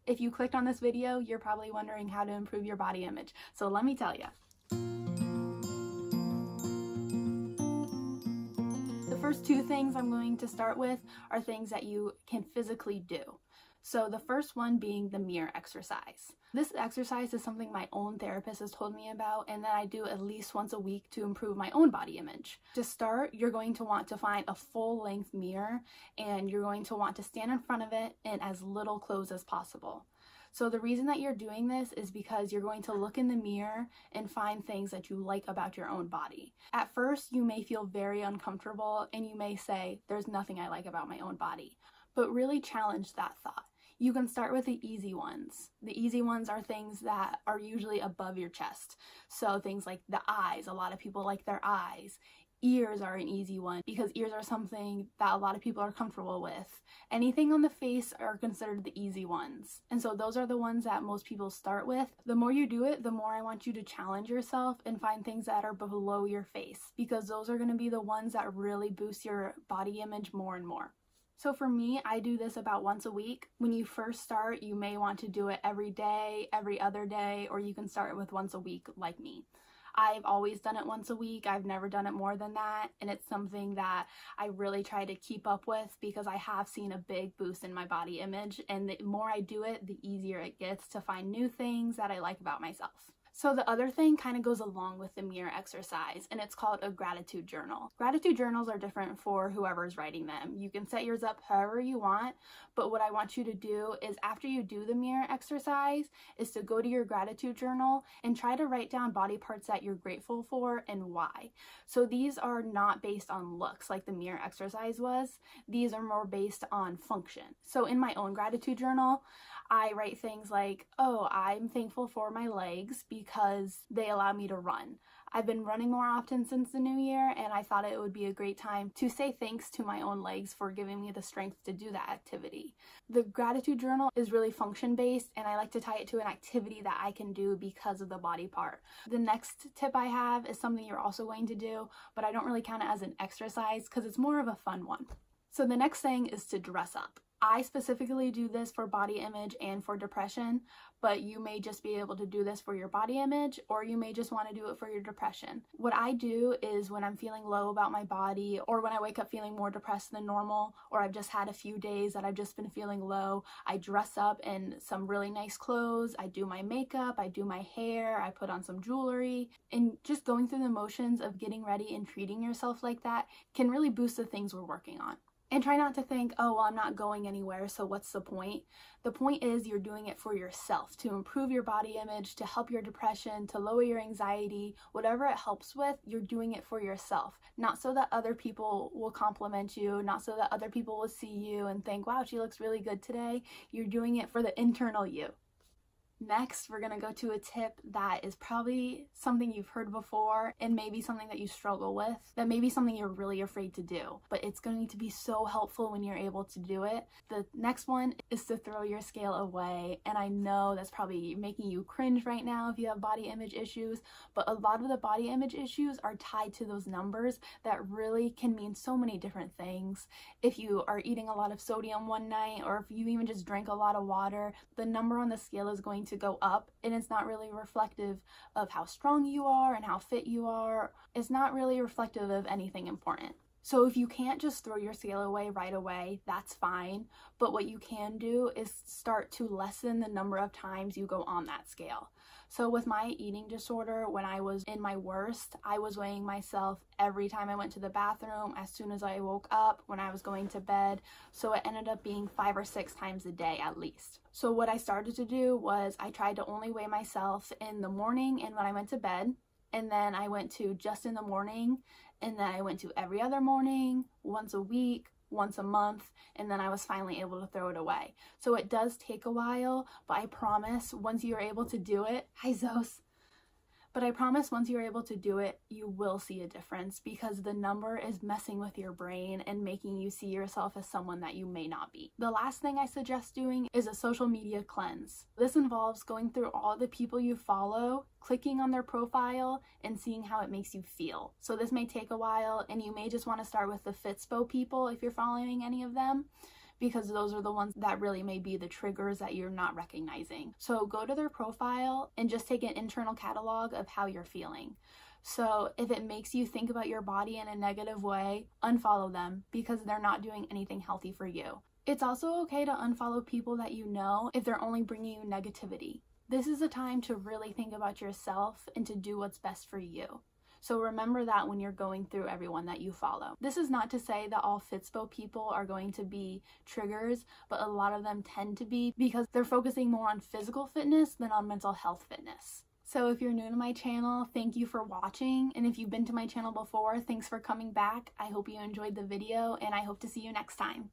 If you clicked on this video, you're probably wondering how to improve your body image. So let me tell you. The first two things I'm going to start with are things that you can physically do. So the first one being the mirror exercise. This exercise is something my own therapist has told me about and that I do at least once a week to improve my own body image. To start, you're going to want to find a full-length mirror and you're going to want to stand in front of it in as little clothes as possible. So the reason that you're doing this is because you're going to look in the mirror and find things that you like about your own body. At first, you may feel very uncomfortable and you may say, there's nothing I like about my own body. But really challenge that thought. You can start with the easy ones. The easy ones are things that are usually above your chest. So things like the eyes, a lot of people like their eyes. Ears are an easy one because ears are something that a lot of people are comfortable with. Anything on the face are considered the easy ones. And so those are the ones that most people start with. The more you do it, the more I want you to challenge yourself and find things that are below your face because those are going to be the ones that really boost your body image more and more. So for me, I do this about once a week. When you first start, you may want to do it every day, every other day, or you can start with once a week like me. I've always done it once a week. I've never done it more than that. And it's something that I really try to keep up with because I have seen a big boost in my body image. And the more I do it, the easier it gets to find new things that I like about myself. So the other thing kind of goes along with the mirror exercise, and it's called a gratitude journal. Gratitude journals are different for whoever's writing them. You can set yours up however you want, but what I want you to do is after you do the mirror exercise is to go to your gratitude journal and try to write down body parts that you're grateful for and why. So these are not based on looks like the mirror exercise was. These are more based on function. So in my own gratitude journal, I write things like, oh, I'm thankful for my legs because they allow me to run. I've been running more often since the new year and I thought it would be a great time to say thanks to my own legs for giving me the strength to do that activity. The gratitude journal is really function based and I like to tie it to an activity that I can do because of the body part. The next tip I have is something you're also going to do, but I don't really count it as an exercise because it's more of a fun one. So the next thing is to dress up. I specifically do this for body image and for depression, but you may just be able to do this for your body image or you may just want to do it for your depression. What I do is when I'm feeling low about my body or when I wake up feeling more depressed than normal or I've just had a few days that I've just been feeling low, I dress up in some really nice clothes, I do my makeup, I do my hair, I put on some jewelry, and just going through the motions of getting ready and treating yourself like that can really boost the things we're working on. And try not to think, oh, well, I'm not going anywhere, so what's the point? The point is you're doing it for yourself, to improve your body image, to help your depression, to lower your anxiety, whatever it helps with, you're doing it for yourself. Not so that other people will compliment you, not so that other people will see you and think, wow, she looks really good today. You're doing it for the internal you. Next, we're going to go to a tip that is probably something you've heard before and maybe something that you struggle with, that may be something you're really afraid to do, but it's going to be so helpful when you're able to do it. The next one is to throw your scale away, and I know that's probably making you cringe right now if you have body image issues, but a lot of the body image issues are tied to those numbers that really can mean so many different things. If you are eating a lot of sodium one night, or if you even just drank a lot of water, the number on the scale is going to go up, and it's not really reflective of how strong you are and how fit you are. It's not really reflective of anything important. So if you can't just throw your scale away right away, that's fine. But what you can do is start to lessen the number of times you go on that scale. So with my eating disorder, when I was in my worst, I was weighing myself every time I went to the bathroom, as soon as I woke up, when I was going to bed. So it ended up being 5 or 6 times a day at least. So what I started to do was I tried to only weigh myself in the morning and when I went to bed. And then I went to just in the morning, and then I went to every other morning, once a week, once a month, and then I was finally able to throw it away. So it does take a while, but I promise once you're able to do it, hi Zos, but I promise once you're able to do it, you will see a difference because the number is messing with your brain and making you see yourself as someone that you may not be. The last thing I suggest doing is a social media cleanse. This involves going through all the people you follow, clicking on their profile, and seeing how it makes you feel. So this may take a while, and you may just want to start with the Fitspo people if you're following any of them, because those are the ones that really may be the triggers that you're not recognizing. So go to their profile and just take an internal catalog of how you're feeling. So if it makes you think about your body in a negative way, unfollow them because they're not doing anything healthy for you. It's also okay to unfollow people that you know if they're only bringing you negativity. This is a time to really think about yourself and to do what's best for you. So remember that when you're going through everyone that you follow. This is not to say that all Fitspo people are going to be triggers, but a lot of them tend to be because they're focusing more on physical fitness than on mental health fitness. So if you're new to my channel, thank you for watching. And if you've been to my channel before, thanks for coming back. I hope you enjoyed the video and I hope to see you next time.